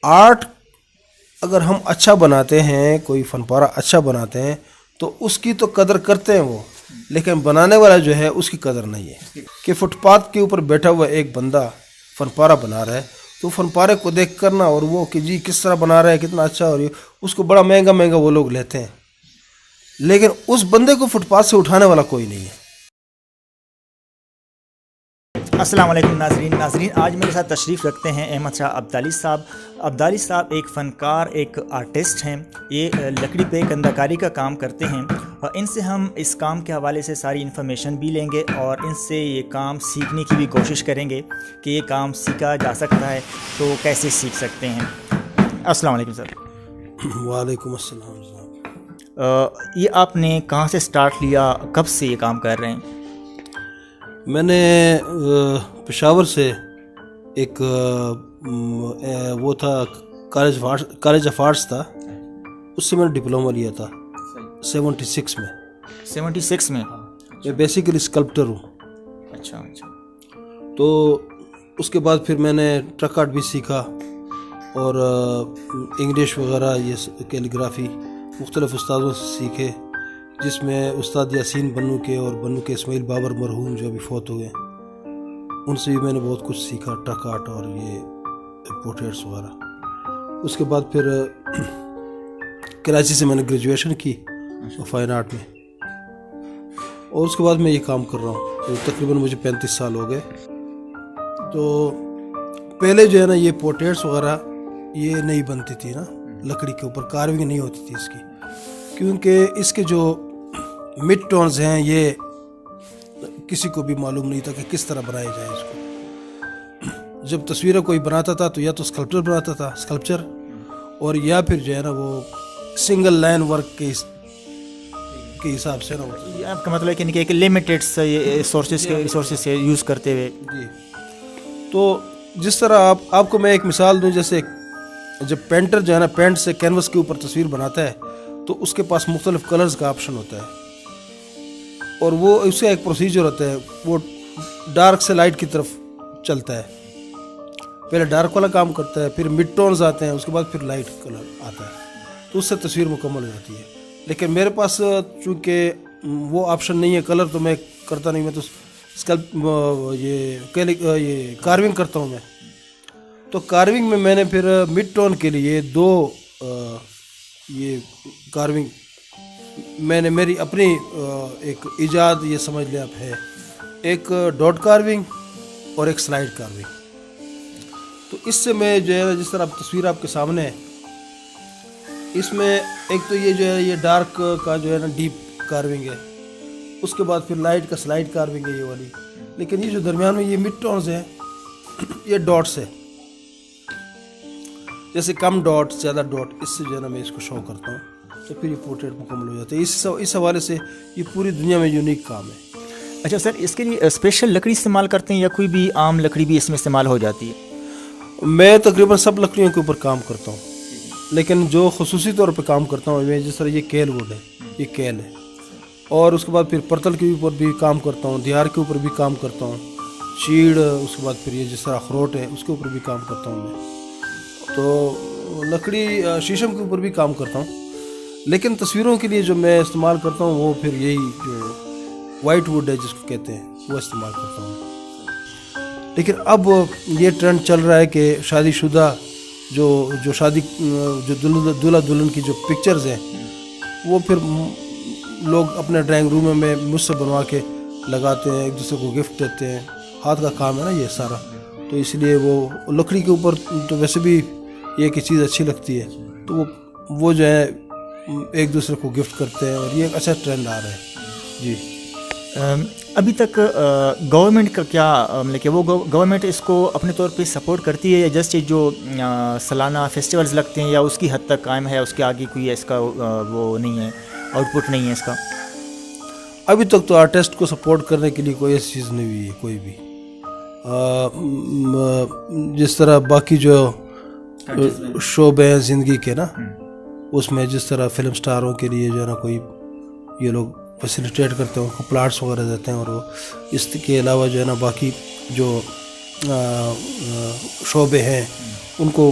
Art اگر ہم اچھا بناتے ہیں، کوئی فن پارہ اچھا بناتے ہیں تو اس کی تو قدر کرتے ہیں وہ، لیکن بنانے والا جو ہے اس کی قدر نہیں ہے. کہ فٹ پاتھ کے اوپر بیٹھا ہوا ایک بندہ فن پارہ بنا رہا ہے تو فن پارے کو دیکھ کرنا اور وہ کہ جی کس طرح بنا رہا ہے، کتنا اچھا، اور اس کو بڑا مہنگا وہ لوگ لیتے ہیں، لیکن اس بندے کو فٹ پاتھ سے اٹھانے والا کوئی نہیں ہے. السلام علیکم ناظرین، آج میرے ساتھ تشریف رکھتے ہیں احمد شاہ عبدالی صاحب. عبدالی صاحب ایک فنکار، ایک آرٹسٹ ہیں. یہ لکڑی پہ کندہ کاری کا کام کرتے ہیں اور ان سے ہم اس کام کے حوالے سے ساری انفارمیشن بھی لیں گے اور ان سے یہ کام سیکھنے کی بھی کوشش کریں گے کہ یہ کام سیکھا جا سکتا ہے تو کیسے سیکھ سکتے ہیں. السلام علیکم سر. وعلیکم السلام. یہ آپ نے کہاں سے سٹارٹ لیا، کب سے یہ کام کر رہے ہیں؟ میں نے پشاور سے ایک وہ تھا کالج آف آرٹس تھا، اس سے میں نے ڈپلومہ لیا تھا 76 میں. 76 میں؟ میں بیسیکلی اسکلپٹر ہوں. اچھا. تو اس کے بعد پھر میں نے ٹرک آرٹ بھی سیکھا اور انگلش وغیرہ، یہ کیلیگرافی مختلف استادوں سے سیکھے، جس میں استاد یاسین بنو کے اور بنو کے اسماعیل بابر مرحوم جو ابھی فوت ہوئے، ان سے بھی میں نے بہت کچھ سیکھا، ٹرک آرٹ اور یہ پورٹریٹس وغیرہ. اس کے بعد پھر کراچی سے میں نے گریجویشن کی فائن آرٹ میں، اور اس کے بعد میں یہ کام کر رہا ہوں. تقریباً مجھے 35 سال ہو گئے. تو پہلے جو ہے نا یہ پورٹریٹس وغیرہ یہ نہیں بنتی تھی نا، لکڑی کے اوپر کارونگ نہیں ہوتی تھی اس کی، کیونکہ اس کے جو مڈ ٹونز ہیں یہ کسی کو بھی معلوم نہیں تھا کہ کس طرح بنایا جائے اس کو. جب تصویریں کوئی بناتا تھا تو یا تو اسکلپچر بناتا تھا، اسکلپچر، اور یا پھر جو ہے نا وہ سنگل لائن ورک کے حساب سے نا. آپ کا مطلب ہے کہ ایک لمیٹیڈ ریسورسز سے یوز کرتے ہوئے. جی. تو جس طرح آپ کو میں ایک مثال دوں، جیسے جب پینٹر جو ہے نا پینٹ سے کینوس کے اوپر تصویر بناتا ہے تو اس کے پاس مختلف کلرز کا آپشن ہوتا ہے، اور وہ اس کا ایک پروسیجر ہوتا ہے، وہ ڈارک سے لائٹ کی طرف چلتا ہے. پہلے ڈارک والا کام کرتا ہے، پھر مڈ ٹونز آتے ہیں، اس کے بعد پھر لائٹ کلر آتا ہے، تو اس سے تصویر مکمل ہو جاتی ہے. لیکن میرے پاس چونکہ وہ آپشن نہیں ہے کلر، تو میں کرتا نہیں. میں تو یہ کارونگ کرتا ہوں میں. تو کارونگ میں نے پھر مڈ ٹون کے لیے دو یہ کارونگ میں نے میری اپنی ایک ایجاد یہ سمجھ لیں آپ ہے، ایک ڈاٹ کارونگ اور ایک سلائڈ کارونگ. تو اس سے میں جو ہے جس طرح تصویر آپ کے سامنے ہے، اس میں ایک تو یہ جو ہے یہ ڈارک کا جو ہے نا ڈیپ کارونگ ہے، اس کے بعد پھر لائٹ کا سلائڈ کارونگ ہے یہ والی. لیکن یہ جو درمیان میں یہ مڈ ٹونز ہیں یہ ڈاٹس ہے، جیسے کم ڈاٹ زیادہ ڈاٹ، اس سے جو ہے نا میں اس کو شو کرتا ہوں تو پھر یہ پورٹریٹ مکمل ہو جاتا ہے. اس حوالے سے یہ پوری دنیا میں یونیک کام ہے. اچھا سر، اس کے لیے اسپیشل لکڑی استعمال کرتے ہیں یا کوئی بھی عام لکڑی بھی اس میں استعمال ہو جاتی ہے؟ میں تقریباً سب لکڑیوں کے اوپر کام کرتا ہوں، لیکن جو خصوصی طور پہ کام کرتا ہوں میں، جس طرح یہ کیل ووڈ ہے، یہ کیل ہے، اور اس کے بعد پھر پرتل کے اوپر بھی کام کرتا ہوں، دیار کے اوپر بھی کام کرتا ہوں، چیڑ، اس کے بعد پھر یہ جس طرح اخروٹ ہے اس کے اوپر بھی کام کرتا ہوں میں. تو لکڑی شیشم کے اوپر بھی کام کرتا ہوں، لیکن تصویروں کے لیے جو میں استعمال کرتا ہوں وہ پھر یہی جو وائٹ ووڈ ہے جس کو کہتے ہیں وہ استعمال کرتا ہوں. لیکن اب یہ ٹرینڈ چل رہا ہے کہ شادی شدہ جو شادی جو دلہا دلہن کی جو پکچرز ہیں وہ پھر لوگ اپنے ڈرائنگ روم میں مجھ سے بنوا کے لگاتے ہیں، ایک دوسرے کو گفٹ دیتے ہیں. ہاتھ کا کام ہے نا یہ سارا، تو اس لیے وہ لکڑی کے اوپر تو ویسے بھی یہ کہ چیز اچھی لگتی ہے، تو وہ جو ہے ایک دوسرے کو گفٹ کرتے ہیں، اور یہ ایک اچھا ٹرینڈ آ رہا ہے. جی. ابھی تک گورنمنٹ کا کیا مطلب کہ وہ گورنمنٹ اس کو اپنے طور پہ سپورٹ کرتی ہے، یا جسٹ جو سالانہ فیسٹیولز لگتے ہیں یا اس کی حد تک قائم ہے، اس کے آگے کوئی اس کا وہ نہیں ہے، آؤٹ پٹ نہیں ہے اس کا؟ ابھی تک تو آرٹسٹ کو سپورٹ کرنے کے لیے کوئی ایسی چیز نہیں ہوئی ہے کوئی بھی. جس طرح باقی جو شعبے ہیں زندگی کے نا، اس میں جس طرح فلم سٹاروں کے لیے جو ہے نا کوئی یہ لوگ فیسیلیٹیٹ کرتے ہیں، ان کو پلاٹس وغیرہ دیتے ہیں، اور وہ اس کے علاوہ جو ہے نا باقی جو شعبے ہیں ان کو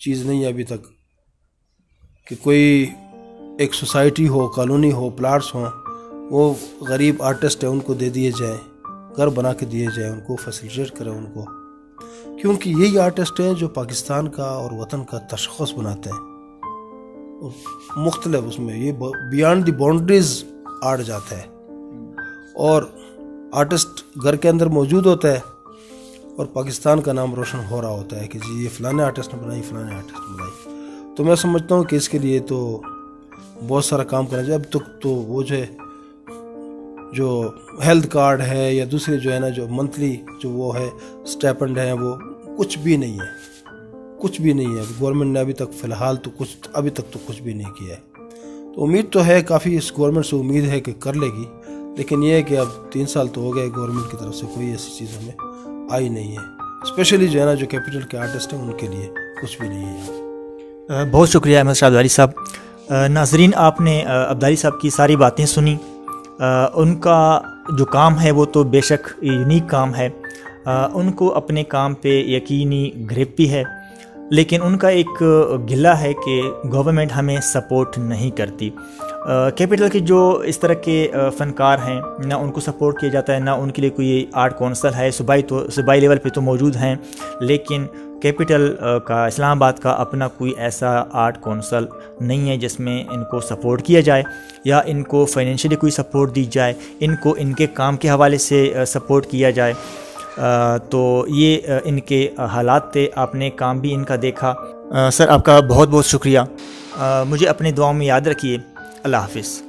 چیز نہیں ہے ابھی تک کہ کوئی ایک سوسائٹی ہو، کالونی ہو، پلاٹس ہوں، وہ غریب آرٹسٹ ہیں ان کو دے دیے جائیں، گھر بنا کے دیے جائیں، ان کو فیسیلیٹیٹ کریں ان کو، کیونکہ یہی آرٹسٹ ہیں جو پاکستان کا اور وطن کا تشخص بناتے ہیں. مختلف اس میں یہ بیانڈ دی باؤنڈریز آڑ جاتا ہے، اور آرٹسٹ گھر کے اندر موجود ہوتا ہے اور پاکستان کا نام روشن ہو رہا ہوتا ہے کہ جی یہ فلانے آرٹسٹ نے بنائی، فلانے آرٹسٹ نے بنائی. تو میں سمجھتا ہوں کہ اس کے لیے تو بہت سارا کام کرنا چاہیے. اب تک تو وہ جو ہیلتھ کارڈ ہے یا دوسرے جو ہے نا جو منتھلی جو وہ ہے اسٹیپنڈ ہے، وہ کچھ بھی نہیں ہے، کچھ بھی نہیں ہے. گورنمنٹ نے ابھی تک فی الحال تو ابھی تک تو کچھ بھی نہیں کیا ہے. تو امید تو ہے کافی، اس گورنمنٹ سے امید ہے کہ کر لے گی، لیکن یہ ہے کہ اب 3 سال تو ہو گئے گورنمنٹ کی طرف سے کوئی ایسی چیز ہمیں آئی نہیں ہے. اسپیشلی جو ہے نا جو کیپٹل کے آرٹسٹ ہیں ان کے لیے کچھ بھی نہیں ہے. بہت شکریہ احمد شاہ عبدالی صاحب. ناظرین، آپ نے عبدالی صاحب کی ساری باتیں سنی. ان کا جو کام ہے وہ تو بے شک یونیک کام ہے، ان کو اپنے کام پہ یقینی گرپ بھی ہے، لیکن ان کا ایک گلہ ہے کہ گورنمنٹ ہمیں سپورٹ نہیں کرتی. کیپٹل کے جو اس طرح کے فنکار ہیں، نہ ان کو سپورٹ کیا جاتا ہے، نہ ان کے لیے کوئی آرٹ کونسل ہے. صوبائی لیول پہ تو موجود ہیں، لیکن کیپٹل کا، اسلام آباد کا اپنا کوئی ایسا آرٹ کونسل نہیں ہے جس میں ان کو سپورٹ کیا جائے یا ان کو فائنینشلی کوئی سپورٹ دی جائے، ان کو ان کے کام کے حوالے سے سپورٹ کیا جائے. تو یہ ان کے حالات تھے، آپ نے کام بھی ان کا دیکھا. سر، آپ کا بہت بہت شکریہ. مجھے اپنے دعاؤں میں یاد رکھیے. اللہ حافظ.